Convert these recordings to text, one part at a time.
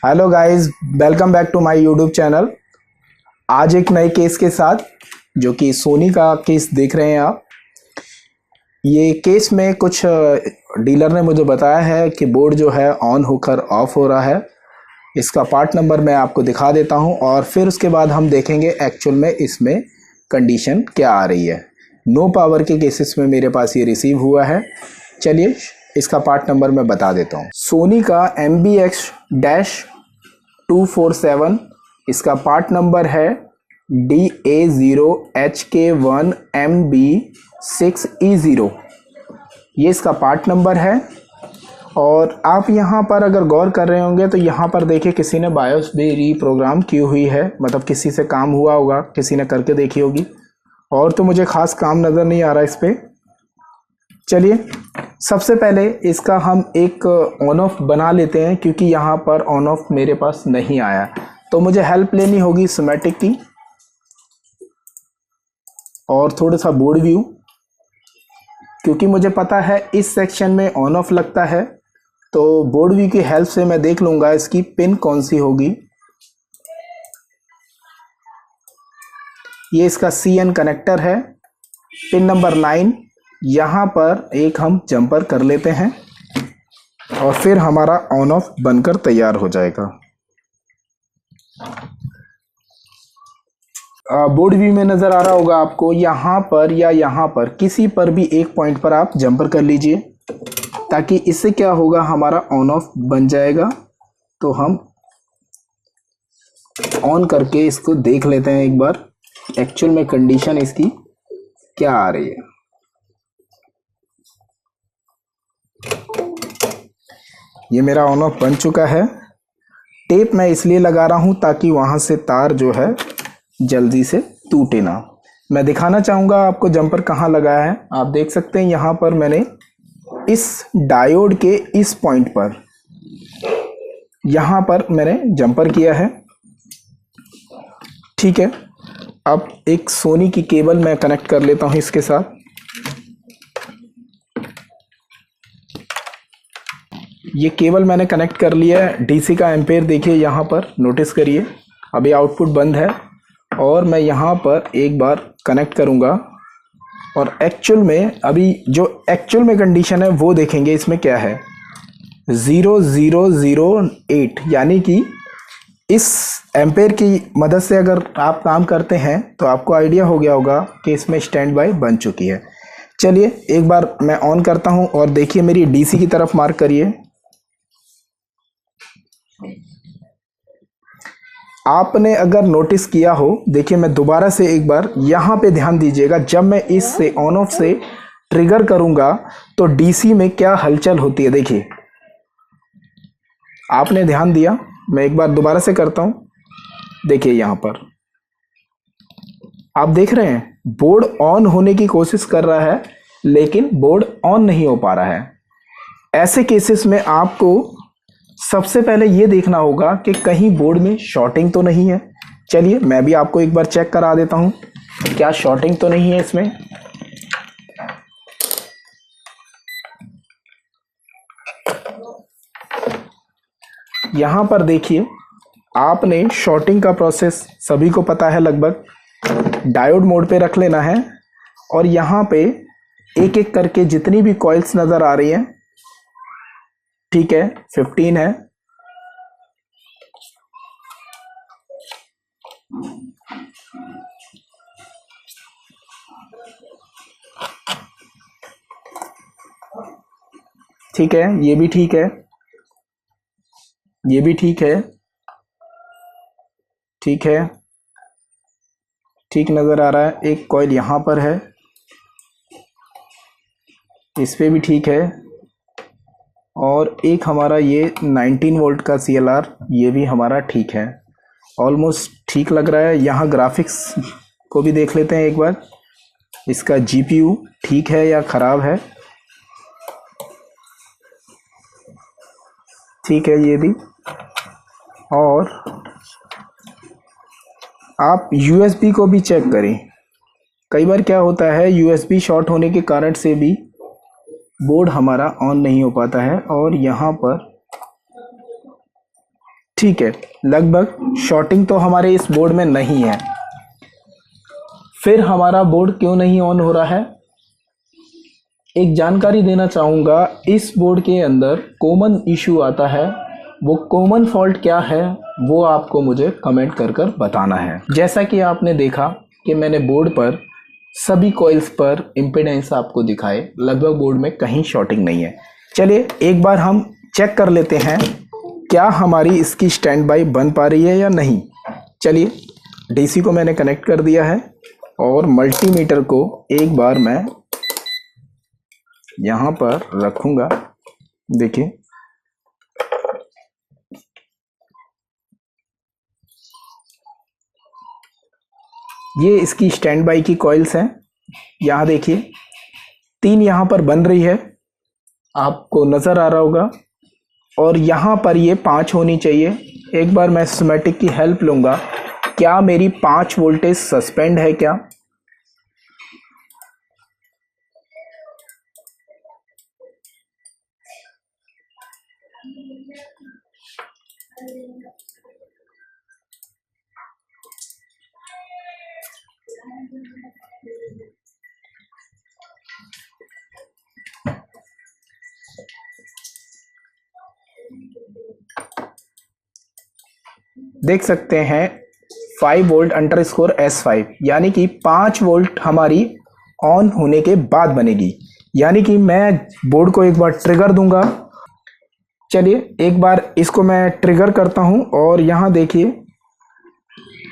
Hello guys, welcome back to my YouTube channel. आज एक नए केस के साथ, जो कि सोनी का केस देख रहे हैं आप। ये केस में कुछ डीलर ने मुझे बताया है कि बोर्ड जो है ऑन होकर ऑफ हो रहा है। इसका पार्ट नंबर मैं आपको दिखा देता हूं और फिर उसके बाद हम देखेंगे एक्चुअल में इसमें कंडीशन क्या आ रही है। नो पावर के केसेस में मेरे पास ये रिसीव हुआ है। चलिए इसका पार्ट नंबर मैं बता देता हूँ। सोनी का MBX-247, इसका पार्ट नंबर है DA0HK1MB6E0। ये इसका पार्ट नंबर है। और आप यहाँ पर अगर गौर कर रहे होंगे तो यहाँ पर देखिए किसी ने बायोस भी रीप्रोग्राम की हुई है, मतलब किसी से काम हुआ होगा, किसी ने करके देखी होगी। और तो मुझे खास काम नज़र नहीं आ रहा इस पर। चलिए सबसे पहले इसका हम एक ऑन ऑफ बना लेते हैं, क्योंकि यहाँ पर ऑन ऑफ मेरे पास नहीं आया, तो मुझे हेल्प लेनी होगी स्कीमेटिक की और थोड़ा सा बोर्ड व्यू, क्योंकि मुझे पता है इस सेक्शन में ऑन ऑफ लगता है। तो बोर्ड व्यू की हेल्प से मैं देख लूँगा इसकी पिन कौन सी होगी। ये इसका CN कनेक्टर है, पिन नंबर 9। यहाँ पर एक हम जंपर कर लेते हैं और फिर हमारा ऑन ऑफ बनकर तैयार हो जाएगा। बोर्ड व्यू में नज़र आ रहा होगा आपको, यहाँ पर या यहाँ पर किसी पर भी एक पॉइंट पर आप जंपर कर लीजिए, ताकि इससे क्या होगा, हमारा ऑन ऑफ बन जाएगा। तो हम ऑन करके इसको देख लेते हैं एक बार एक्चुअल में कंडीशन इसकी क्या आ रही है। ये मेरा ऑन ऑफ बन चुका है। टेप मैं इसलिए लगा रहा हूँ ताकि वहाँ से तार जो है जल्दी से टूटे ना। मैं दिखाना चाहूँगा आपको जंपर कहाँ लगाया है। आप देख सकते हैं यहाँ पर मैंने इस डायोड के इस पॉइंट पर, यहाँ पर मैंने जंपर किया है। ठीक है, अब एक सोनी की केबल मैं कनेक्ट कर लेता हूँ इसके साथ। ये केबल मैंने कनेक्ट कर लिया है। डीसी का एम्पेयर देखिए, यहाँ पर नोटिस करिए, अभी आउटपुट बंद है। और मैं यहाँ पर एक बार कनेक्ट करूँगा और एक्चुअल में अभी जो एक्चुअल में कंडीशन है वो देखेंगे इसमें क्या है। 0008, यानी कि इस एम्पेयर की मदद से अगर आप काम करते हैं तो आपको आइडिया हो गया होगा कि इसमें स्टैंड बाय बन चुकी है। चलिए एक बार मैं ऑन करता हूँ और देखिए मेरी डीसी की तरफ मार्क करिए। आपने अगर नोटिस किया हो, देखिए मैं दोबारा से एक बार यहाँ पे ध्यान दीजिएगा, जब मैं इससे ऑन ऑफ से ट्रिगर करूँगा तो डीसी में क्या हलचल होती है। देखिए आपने ध्यान दिया, मैं एक बार दोबारा से करता हूँ। देखिए यहाँ पर आप देख रहे हैं बोर्ड ऑन होने की कोशिश कर रहा है, लेकिन बोर्ड ऑन नहीं हो पा रहा है। ऐसे केसेस में आपको सबसे पहले ये देखना होगा कि कहीं बोर्ड में शॉर्टिंग तो नहीं है। चलिए मैं भी आपको एक बार चेक करा देता हूँ, क्या शॉर्टिंग तो नहीं है इसमें। यहाँ पर देखिए, आपने शॉर्टिंग का प्रोसेस सभी को पता है लगभग। डायोड मोड पे रख लेना है और यहाँ पे एक एक करके जितनी भी कॉइल्स नज़र आ रही हैं, ठीक है 15 है, ठीक है, ये भी ठीक है, ये भी ठीक है, ठीक है, ठीक नज़र आ रहा है। एक कॉइल यहाँ पर है, इस पे भी ठीक है। और एक हमारा ये 19 वोल्ट का CLR, ये भी हमारा ठीक है, ऑलमोस्ट ठीक लग रहा है। यहाँ ग्राफिक्स को भी देख लेते हैं एक बार, इसका GPU ठीक है या ख़राब है। ठीक है ये भी। और आप USB को भी चेक करें, कई बार क्या होता है USB शॉर्ट होने के कारण से भी बोर्ड हमारा ऑन नहीं हो पाता है। और यहाँ पर ठीक है, लगभग शॉर्टिंग तो हमारे इस बोर्ड में नहीं है। फिर हमारा बोर्ड क्यों नहीं ऑन हो रहा है? एक जानकारी देना चाहूँगा, इस बोर्ड के अंदर कॉमन इशू आता है। वो कॉमन फॉल्ट क्या है वो आपको मुझे कमेंट कर कर बताना है। जैसा कि आपने देखा कि मैंने बोर्ड पर सभी कॉइल्स पर इम्पीडेंस आपको दिखाए, लगभग बोर्ड में कहीं शॉर्टिंग नहीं है। चलिए एक बार हम चेक कर लेते हैं क्या हमारी इसकी स्टैंड बाई बन पा रही है या नहीं। चलिए, डीसी को मैंने कनेक्ट कर दिया है और मल्टीमीटर को एक बार मैं यहाँ पर रखूँगा। देखिए, ये इसकी स्टैंड बाई की कॉइल्स हैं। यहाँ देखिए 3 यहाँ पर बन रही है, आपको नज़र आ रहा होगा, और यहाँ पर ये 5 होनी चाहिए। एक बार मैं स्कीमेटिक की हेल्प लूँगा, क्या मेरी 5 वोल्टेज सस्पेंड है क्या? देख सकते हैं 5 वोल्ट _S5, यानी कि 5 वोल्ट हमारी ऑन होने के बाद बनेगी। यानी कि मैं बोर्ड को एक बार ट्रिगर दूंगा। चलिए एक बार इसको मैं ट्रिगर करता हूं और यहाँ देखिए,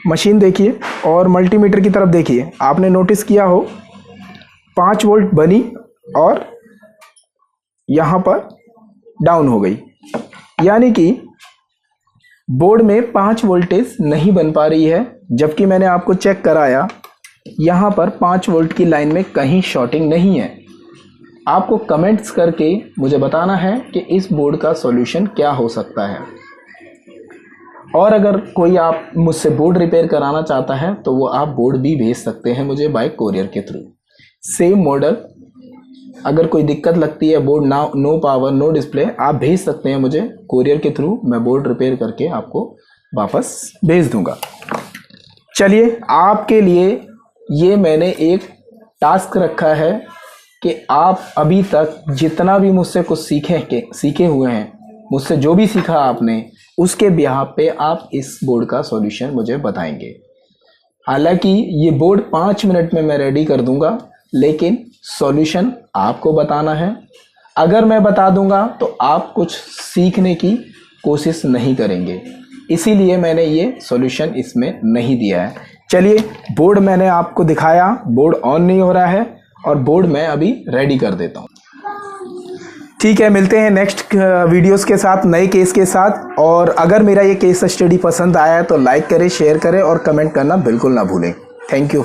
मशीन देखिए और मल्टीमीटर की तरफ देखिए। आपने नोटिस किया हो 5 वोल्ट बनी और यहाँ पर डाउन हो गई, यानी कि बोर्ड में 5 वोल्टेज नहीं बन पा रही है। जबकि मैंने आपको चेक कराया, यहाँ पर 5 वोल्ट की लाइन में कहीं शॉर्टिंग नहीं है। आपको कमेंट्स करके मुझे बताना है कि इस बोर्ड का सॉल्यूशन क्या हो सकता है। और अगर कोई आप मुझसे बोर्ड रिपेयर कराना चाहता है तो वो आप बोर्ड भी भेज सकते हैं मुझे बाय कोरियर के थ्रू। सेम मॉडल, अगर कोई दिक्कत लगती है, board no power no display, आप भेज सकते हैं मुझे कोरियर के थ्रू। मैं बोर्ड रिपेयर करके आपको वापस भेज दूंगा। चलिए, आपके लिए ये मैंने एक टास्क रखा है कि आप अभी तक जितना भी मुझसे कुछ सीखे हुए हैं, मुझसे जो भी सीखा आपने, उसके बिहाफ पे आप इस बोर्ड का सॉल्यूशन मुझे बताएंगे। हालांकि ये बोर्ड 5 मिनट में मैं रेडी कर दूंगा, लेकिन सॉल्यूशन आपको बताना है। अगर मैं बता दूंगा तो आप कुछ सीखने की कोशिश नहीं करेंगे, इसीलिए मैंने ये सॉल्यूशन इसमें नहीं दिया है। चलिए, बोर्ड मैंने आपको दिखाया, बोर्ड ऑन नहीं हो रहा है और बोर्ड मैं अभी रेडी कर देता हूँ। ठीक है, मिलते हैं नेक्स्ट वीडियोस के साथ, नए केस के साथ। और अगर मेरा ये केस स्टडी पसंद आया तो लाइक करें, शेयर करें और कमेंट करना बिल्कुल ना भूलें। Thank you.